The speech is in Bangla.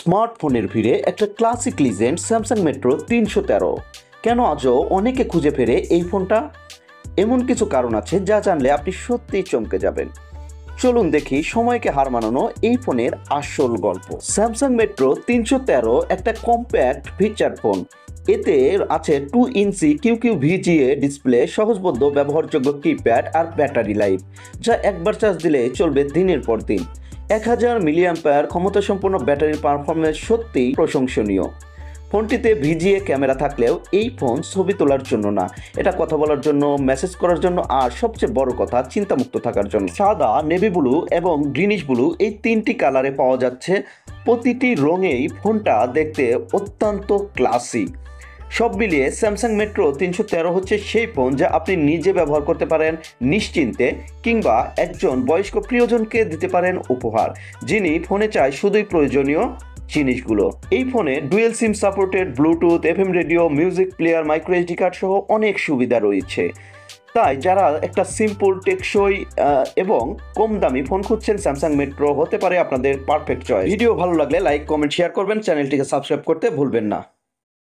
স্মার্টফোনের ভিড়ে একটা ক্লাসিক লিজেন্ড স্যামসাং মেট্রো 313 কেন আজও অনেকে খুঁজে ফেরে এই ফোনটা? এমন কিছু কারণ আছে যা জানলে আপনি সত্যিই চমকে যাবেন। চলুন দেখি সময়কে হার মানানো এই ফোনের আসল গল্প। স্যামসাং মেট্রো 313 একটা কম্প্যাক্ট ফিচার ফোন। এতে আছে 2 ইঞ্চি কিউকিউ ভিজিএ ডিসপ্লে, সহজবোধ্য ব্যবহারযোগ্য কিপ্যাড আর ব্যাটারি লাইফ যা একবার চার্জ দিলে চলবে দিনের পর দিন। 1000 মিলিঅ্যাম্পিয়ার ক্ষমতাসম্পন্ন ব্যাটারির পারফরমেন্স সত্যিই প্রশংসনীয়। ফোনটিতে ভিজিএ ক্যামেরা থাকলেও এই ফোন ছবি তোলার জন্য না, এটা কথা বলার জন্য, মেসেজ করার জন্য আর সবচেয়ে বড় কথা চিন্তামুক্ত থাকার জন্য। সাদা, নেভি ব্লু এবং গ্রিনিশ ব্লু এই তিনটি কালারে পাওয়া যাচ্ছে। প্রতিটি রঙেই ফোনটা দেখতে অত্যন্ত ক্লাসি। সব মিলিয়ে স্যামসাং মেট্রো 313 হচ্ছে সেই ফোন যা আপনি নিজে ব্যবহার করতে পারেন নিশ্চিন্তে, কিংবা একজন বয়স্ক প্রিয়জনকে দিতে পারেন উপহার, যিনি ফোনে চায় শুধুই প্রয়োজনীয় জিনিসগুলো। এই ফোনে dual SIM supported, Bluetooth, FM radio, music player, micro SD card সহ অনেক সুবিধা রয়েছে। তাই যারা একটা সিম্পল, টেকসই এবং কম দামি ফোন খুঁজছেন, স্যামসাং মেট্রো হতে পারে আপনাদের পারফেক্ট চয়েস। ভিডিও ভালো লাগলে লাইক, কমেন্ট, শেয়ার করবেন। চ্যানেলটিকে সাবস্ক্রাইব করতে ভুলবেন না।